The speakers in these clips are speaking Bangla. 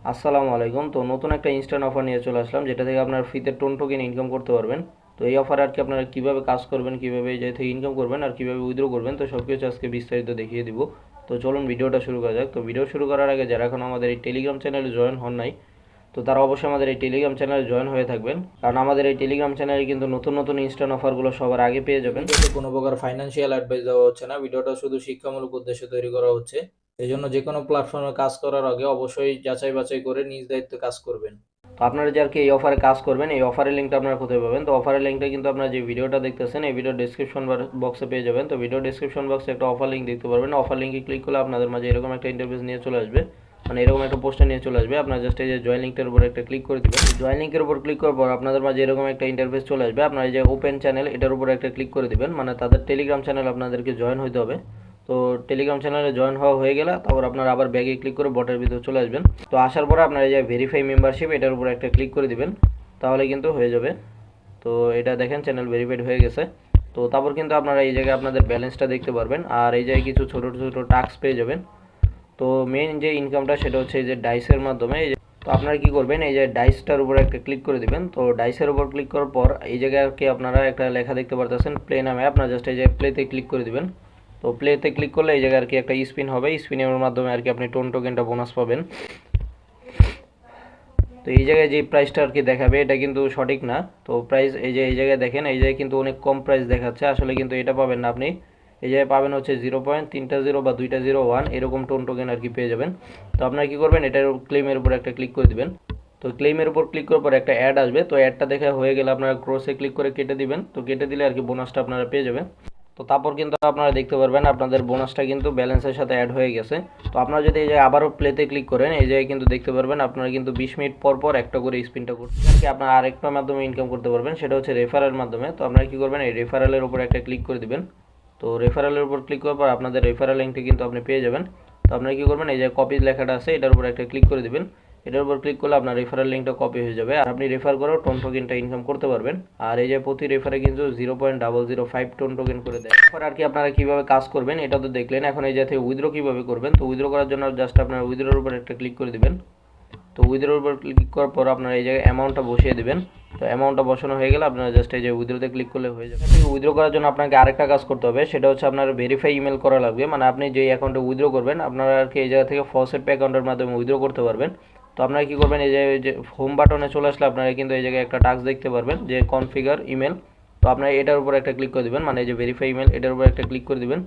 আসসালামু আলাইকুম। তো নতুন একটা ইনস্ট্যান্ট অফার নিয়ে চলে আসলাম, যেটা থেকে আপনার ফ্রিতে টোন টোকেন ইনকাম করতে পারবেন। তো এই অফারে আর কি আপনারা কীভাবে কাজ করবেন, কীভাবে এই জায়গা থেকে ইনকাম করবেন আর কীভাবে উইথড্র করবেন, তো সব কিছু আজকে বিস্তারিত দেখিয়ে দিব। তো চলুন ভিডিওটা শুরু করা যাক। তো ভিডিও শুরু করার আগে যারা এখন আমাদের এই টেলিগ্রাম চ্যানেলে জয়েন হন নাই, তো তারা অবশ্যই আমাদের এই টেলিগ্রাম চ্যানেলে জয়েন হয়ে থাকবেন, কারণ আমাদের এই টেলিগ্রাম চ্যানেলে কিন্তু নতুন নতুন ইনস্ট্যান্ট অফারগুলো সবার আগে পেয়ে যাবেন। ভিডিওতে কোনো প্রকার ফাইন্যান্সিয়াল অ্যাডভাইস দেওয়া হচ্ছে না, ভিডিওটা শুধু শিক্ষামূলক উদ্দেশ্যে তৈরি করা হচ্ছে। এই জন্য যে কোনো প্ল্যাটফর্মে কাজ করার আগে অবশ্যই যাচাই বাছাই করে নিজ দায়িত্বে কাজ করবেন। তো আপনারা যে আর কি এই অফারে কাজ করবেন, এই অফারের লিঙ্কটা আপনারা কোথায় পাবেন? তো অফারের লিঙ্কটা কিন্তু আপনারা যে ভিডিওটা দেখতেছেন এই ভিডিও ডিসক্রিপশন বক্সে পেয়ে যাবেন। তো ভিডিও ডিসক্রিপশন বক্সে একটা অফার লিঙ্ক দেখতে পারবেন। অফার লিঙ্কে ক্লিক করলে আপনাদের মাঝে এরকম একটা ইন্টারফেস নিয়ে চলে আসবে, মানে এরকম একটা পোস্টার নিয়ে চলে আসবে। আপনারা জাস্ট এই যে জয়েন লিঙ্কটার উপর একটা ক্লিক করে দিবেন। জয়েন লিঙ্কের উপর ক্লিক করার পর আপনাদের মাঝে এরকম একটা ইন্টারফেস চলে আসবে। আপনারা এই যে ওপেন চ্যানেল এটার উপর একটা ক্লিক করে দিবেন, মানে তাদের টেলিগ্রাম চ্যানেল আপনাদেরকে জয়েন হইতে হবে। তো টেলিগ্রাম চ্যানেলে জয়েন হওয়া হয়ে গেলে তারপর আপনারা আবার ব্যাগে ক্লিক করে বটের ভিতরে চলে আসবেন। তো আসার পরে আপনারা এই যে ভেরিফাই মেম্বারশিপ এটার উপর একটা ক্লিক করে দিবেন, তাহলে কিন্তু হয়ে যাবে। তো এটা দেখেন চ্যানেল ভেরিফাইড হয়ে গেছে। তো তারপর কিন্তু আপনারা এই জায়গায় আপনাদের ব্যালেন্সটা দেখতে পারবেন, আর এই জায়গায় কিছু ছোটো ছোটো টাস্ক পেয়ে যাবেন। তো মেইন যে ইনকামটা সেটা হচ্ছে এই যে ডাইসের মাধ্যমে। তো আপনারা কি করবেন, এই যে ডাইসটার উপর একটা ক্লিক করে দিবেন। তো ডাইসের উপর ক্লিক করার পর এই জায়গায় কি আপনারা একটা লেখা দেখতে পারতেছেন প্লে নামে, আপনারা জাস্ট এই যে প্লেতে ক্লিক করে দিবেন। তো প্লেতে ক্লিক করলে এই জায়গায় আর কি একটা স্পিন হবে, স্পিনের মাধ্যমে আর কি আপনি টোন টোকেনটা বোনাস পাবেন। তো এই জায়গায় যে প্রাইসটা আর কি দেখাবে এটা কিন্তু সঠিক না। তো প্রাইস এই যে এই জায়গায় দেখেন, এই জায়গায় কিন্তু অনেক কম প্রাইস দেখাচ্ছে, আসলে কিন্তু এটা পাবেন না আপনি। এই জায়গায় পাবেন হচ্ছে 0.3 বা 2.01 এরকম টোন টোকেন আর কি পেয়ে যাবেন। তো আপনারা কি করবেন, এটার ক্লেমের উপর একটা ক্লিক করে দিবেন। তো ক্লেমের উপর ক্লিক করার পর একটা অ্যাড আসবে, তো অ্যাডটা দেখা হয়ে গেলে আপনারা ক্রসে ক্লিক করে কেটে দিবেন। তো কেটে দিলে আর কি বোনাসটা আপনারা পেয়ে যাবেন। তো তারপর কিন্তু আপনারা দেখতে পারবেন আপনাদের বোনাসটা কিন্তু ব্যালেন্সের সাথে অ্যাড হয়ে গেছে। তো আপনারা যদি এই যে আবারও প্লেতে ক্লিক করেন, এই জায়গায় কিন্তু দেখতে পারবেন আপনারা কিন্তু 20 মিনিট পর পর একটা করে স্পিনটা করতে আর কি আপনারা আরেকটা মাধ্যমে ইনকাম করতে পারবেন, সেটা হচ্ছে রেফারেল মাধ্যমে। তো আপনারা কি করবেন, এই রেফারেলের উপর একটা ক্লিক করে দিবেন। তো রেফারেলের উপর ক্লিক করার পর আপনাদের রেফারেল লিঙ্কটি কিন্তু আপনি পেয়ে যাবেন। তো আপনারা কি করবেন, এই যে কপি লেখাটা আছে এটার উপর একটা ক্লিক করে দিবেন। এটার উপর ক্লিক করলে আপনার রেফারেল লিঙ্কটা কপি হয়ে যাবে, আর আপনি রেফার করেও টোন টোকেনটা ইনকাম করতে পারবেন। আর এই যে প্রতি রেফারে কিন্তু 0.005 টোন টোকেন করে দেয়। এরপর আর কি আপনারা কিভাবে কাজ করবেন এটা তো দেখলেন, এখন এই জাতীয় উইথড্র কিভাবে করবেন। তো উইথড্র করার জন্য জাস্ট আপনারা উইথড্রোর উপর একটা ক্লিক করে দিবেন। তো উইথড্রোর উপর ক্লিক করার পর আপনারা এই জায়গায় অ্যামাউন্টটা বসিয়ে দিবেন। তো অ্যামাউন্টটা বসানো হয়ে গেলে আপনারা জাস্ট এই যে উইথড্রোতে ক্লিক করলে হয়ে যাবে। উইথড্র করার জন্য আপনাকে আরেকটা কাজ করতে হবে, সেটা হচ্ছে আপনার ভেরিফাই ইমেল করা লাগবে, মানে আপনি যে অ্যাকাউন্টে উইথড্র করবেন আপনারা আর কি এই জায়গা থেকে ফসেট পে অ্যাকাউন্টের মাধ্যমে উইথড্র করতে পারবেন। তো আপনারা কি করবেন, এই যে হোম বাটনে চলে আসলে আপনারা কিন্তু এই জায়গায় একটা টাস্ক দেখতে পারবেন যে কনফিগার ইমেল। তো আপনারা এটার উপর একটা ক্লিক করে দিবেন, মানে এই যে ভেরিফাই ইমেল এটার উপর একটা ক্লিক করে দিবেন।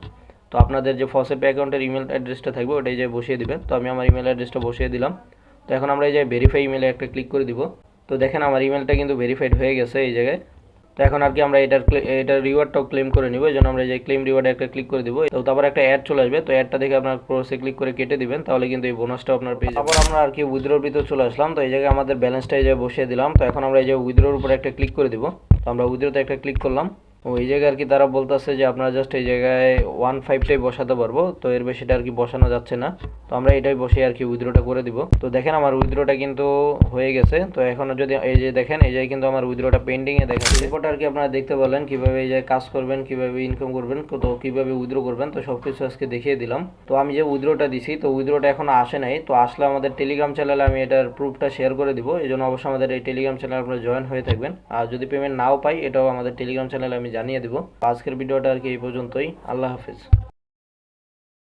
তো আপনাদের যে ফসেট পে অ্যাকাউন্টের ইমেল অ্যাড্রেসটা থাকবে ওটাই যে বসিয়ে দিবেন। তো আমি আমার ইমেল অ্যাড্রেসটা বসিয়ে দিলাম। তো এখন আমরা এই যে ভেরিফাই ইমেলে একটা ক্লিক করে দিব। তো দেখেন আমার ইমেলটা কিন্তু ভেরিফাইড হয়ে গেছে এই জায়গায়। তো এখন আর কি আমরা এটার রিওয়ার্ডটাও ক্লেম করে নিব, এই জন্য আমরা এই যে ক্লেম রিওয়ার্ডে একটা ক্লিক করে দিব। তো তারপর একটা অ্যাড চলে আসবে, তো অ্যাডটা দেখে আপনার ক্রসে ক্লিক করে কেটে দিবেন, তাহলে কিন্তু এই বোনাসটা আপনার পেয়ে যাবেন। তারপর আমরা আর কি উইথড্রোর ভিতরে চলে আসলাম। তো এই জায়গায় আমাদের ব্যালেন্সটা এই যে বসিয়ে দিলাম। তো এখন আমরা এই যে উইথড্রোর উপরে একটা ক্লিক করে দিব। তো আমরা উইথড্রোতে একটা ক্লিক করলাম। ও এই জায়গায় আর কি তারা বলতেছে যে আপনারা জাস্ট এই জায়গায় 1.5টাই বসাতে পারবো, তো এর বেশিটা আর কি বসানো যাচ্ছে না। তো আমরা এটাই বসে আর কি উইথড্রোটা করে দিব। তো দেখেন আমার উইথড্রোটা কিন্তু হয়ে গেছে। তো এখন যদি এই যে দেখেন এই জায়গায় কিন্তু আমার উইথড্রোটা পেন্ডিংয়ে দেখাচ্ছে। এরপরটা আর কি আপনারা দেখতে পারলেন কীভাবে এই জায়গায় কাজ করবেন, কীভাবে ইনকাম করবেন, তো কীভাবে উইথড্রো করবেন, তো সব কিছু আজকে দেখিয়ে দিলাম। তো আমি যে উইথড্রোটা দিছি, তো উইথড্রোটা এখনো আসে নাই। তো আসলে আমাদের টেলিগ্রাম চ্যানেলে আমি এটার প্রুফটা শেয়ার করে দিব, এই জন্য অবশ্যই আমাদের এই টেলিগ্রাম চ্যানেলে আপনারা জয়েন হয়ে থাকবেন। আর যদি পেমেন্ট নাও পাই এটাও আমাদের টেলিগ্রাম চ্যানেলে আমি জানিয়ে দিব। আজকের ভিডিওটা আর কি এই পর্যন্তই। আল্লাহ হাফিজ।